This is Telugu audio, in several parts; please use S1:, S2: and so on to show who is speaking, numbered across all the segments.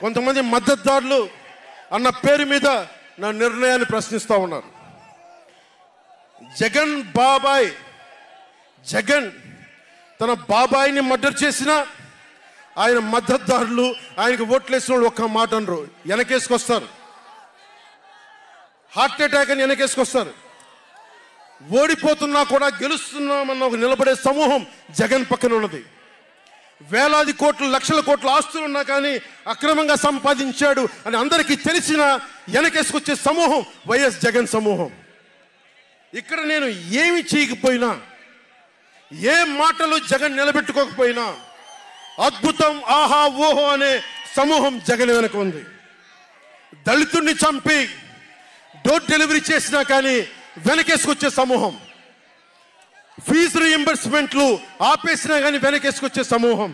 S1: కొంతమంది మద్దతుదారులు అన్న పేరు మీద నా నిర్ణయాన్ని ప్రశ్నిస్తూ ఉన్నారు. జగన్ తన బాబాయిని మర్డర్ చేసిన ఆయన మద్దతుదారులు ఆయనకు ఓట్లేసిన వాళ్ళు ఒక్క మాట అనరు, వెనకేసుకొస్తారు. హార్ట్ అటాక్ అని వెనకేసుకొస్తారు. ఓడిపోతున్నా కూడా గెలుస్తున్నామన్న ఒక నిలబడే సమూహం జగన్ పక్కన ఉన్నది. వేలాది కోట్లు లక్షల కోట్ల ఆస్తులు ఉన్నా కానీ అక్రమంగా సంపాదించాడు అని అందరికీ తెలిసిన వెనకేసుకొచ్చే సమూహం వైఎస్ జగన్ సమూహం. ఇక్కడ నేను ఏమి చేయకపోయినా, ఏ మాటలు జగన్ నిలబెట్టుకోకపోయినా అద్భుతం, ఆహా ఓహో అనే సమూహం జగన్ వెనక ఉంది. దళితుడిని చంపి డోర్ డెలివరీ చేసినా కానీ వెనకేసుకొచ్చే సమూహం, ఫీజు రీయింబర్స్మెంట్లు ఆపేసినా కానీ వెనకేసుకొచ్చే సమూహం.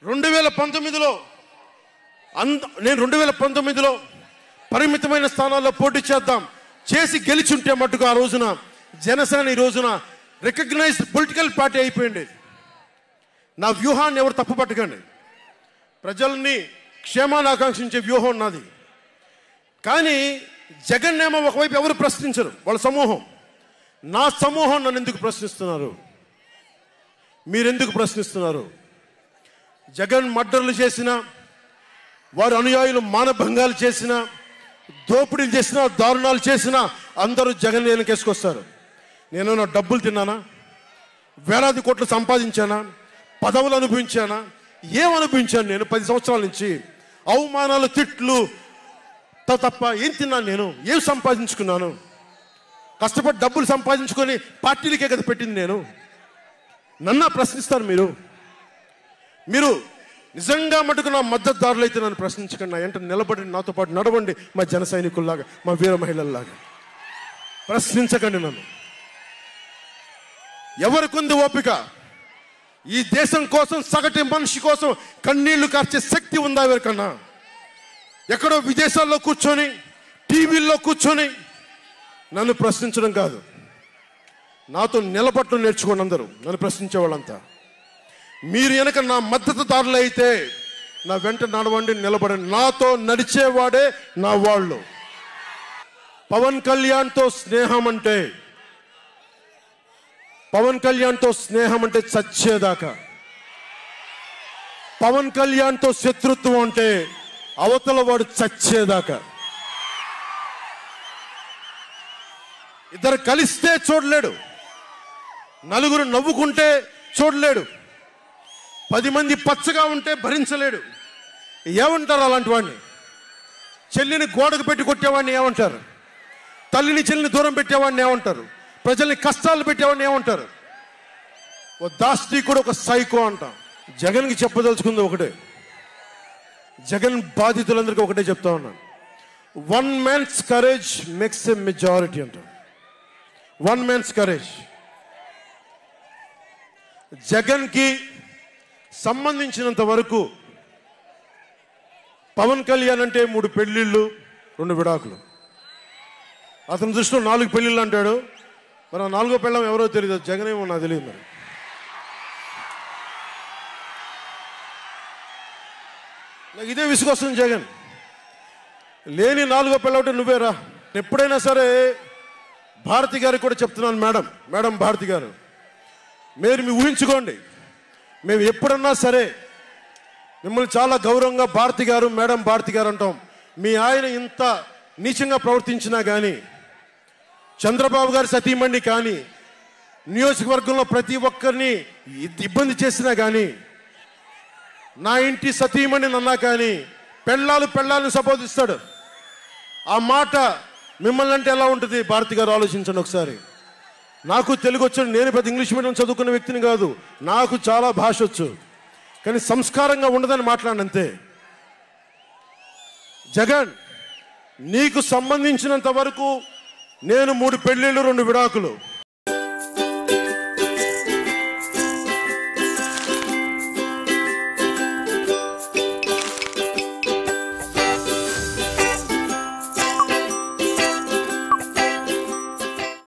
S1: 2019లో పరిమితమైన స్థానాల్లో పోటీ చేసి గెలిచుంటే మట్టుకు ఆ రోజున జనసేన ఈ రోజున రికగ్నైజ్డ్ పొలిటికల్ పార్టీ అయిపోయింది. నా వ్యూహాన్ని ఎవరు తప్పు పట్టకండి. ప్రజల్ని క్షేమాన్ని ఆకాంక్షించే వ్యూహం నాది. కానీ జగన్ ఏమో ఒకవైపు ఎవరు ప్రశ్నించరు, వాళ్ళ సమూహం. నా సమూహం నన్ను ఎందుకు ప్రశ్నిస్తున్నారు? మీరెందుకు ప్రశ్నిస్తున్నారు? జగన్ మర్డర్లు చేసిన, వారి అనుయాయులు మానభంగాలు చేసిన, దోపిడీలు చేసిన, దారుణాలు చేసిన అందరూ జగన్ వెనకేసుకొస్తారు. నేను నా డబ్బులు తిన్నానా? వేలాది కోట్లు సంపాదించానా? పదవులు అనుభవించానా? ఏం అనుభవించాను నేను 10 సంవత్సరాల నుంచి? అవమానాలు, తిట్లు తప్ప ఏం తిన్నాను నేను? ఏం సంపాదించుకున్నాను? కష్టపడి డబ్బులు సంపాదించుకొని పార్టీలకే కదా పెట్టింది నేను. నన్ను ప్రశ్నిస్తారు మీరు నిజంగా మటుకు నా మద్దతుదారులు అయితే నన్ను ప్రశ్నించకండి. నా వెంట నిలబడి నాతో పాటు నడవండి, మా జన సైనికుల్లాగా, మా వీర మహిళల్లాగా. ప్రశ్నించకండి నన్ను. ఎవరికుంది ఓపిక? ఈ దేశం కోసం, సగటు మనిషి కోసం కన్నీళ్లు కార్చే శక్తి ఉందా ఎవరికన్నా? ఎక్కడో విదేశాల్లో కూర్చొని, టీవీల్లో కూర్చొని నన్ను ప్రశ్నించడం కాదు, నాతో నిలబడటం నేర్చుకోండి అందరూ, నన్ను ప్రశ్నించే వాళ్ళంతా. మీరు వెనక నా మద్దతుదారులు అయితే నా వెంట నడవండి, నిలబడండి. నాతో నడిచేవాడే నా వాళ్ళు. పవన్ కళ్యాణ్తో స్నేహం అంటే చచ్చేదాకా. పవన్ కళ్యాణ్తో శత్రుత్వం అంటే అవతల వాడు చచ్చేదాకా. ఇద్దరు కలిస్తే చూడలేడు, నలుగురు నవ్వుకుంటే చూడలేడు, 10 మంది పచ్చగా ఉంటే భరించలేడు. ఏమంటారు అలాంటి వాడిని? చెల్లిని గోడకు పెట్టి కొట్టేవాడిని ఏమంటారు? తల్లిని చెల్లిని దూరం పెట్టేవాడిని ఏమంటారు? ప్రజల్ని కష్టాలు పెట్టేవాడిని ఏమంటారు? ఓ దాష్టీకుడు, ఒక సైకో అంటాం. జగన్కి చెప్పదలుచుకుంది ఒకటే, జగన్ బాధితులందరికీ ఒకటే చెప్తా ఉన్నాను. 1 man's courage makes a majority అంటాం. 1 man's courage. జగన్కి సంబంధించినంత వరకు పవన్ కళ్యాణ్ అంటే 3 పెళ్లిళ్ళు 2 విడాకులు. అతని దృష్టిలో 4 పెళ్లిళ్ళు అంటాడు. మరి 4వ పెళ్ళం ఎవరో తెలియదు, జగన్ ఏమో నాకు తెలియదు. మరి నాకు ఇదే విసుగొస్తుంది. జగన్ లేని 4వ పెళ్ళం అంటే నువ్వేరా. ఎప్పుడైనా సరే భారతి గారికి కూడా చెప్తున్నాను, మేడం భారతి గారు, మీరు ఊహించుకోండి, మేము ఎప్పుడన్నా సరే మిమ్మల్ని చాలా గౌరవంగా మేడం భారతి గారు అంటాం. మీ ఆయన ఇంత నీచంగా ప్రవర్తించినా కానీ, చంద్రబాబు గారి సతీమణి కానీ, నియోజకవర్గంలో ప్రతి ఒక్కరిని ఇబ్బంది చేసినా కానీ, నా ఇంటి సతీమణి అన్నా కానీ పెళ్ళాలను సంబోధిస్తాడు. ఆ మాట మిమ్మల్ని అంటే ఎలా ఉంటుంది భారతి గారు? ఆలోచించండి ఒకసారి. నాకు తెలుగు వచ్చు, నేను పెద్ద ఇంగ్లీష్ మీడియం చదువుకున్న వ్యక్తిని కాదు, నాకు చాలా భాష వచ్చు, కానీ సంస్కారంగా ఉండదని మాట్లాడినంతే. జగన్, నీకు సంబంధించినంత వరకు నేను 3 పెళ్లిళ్ళు 2 విడాకులు.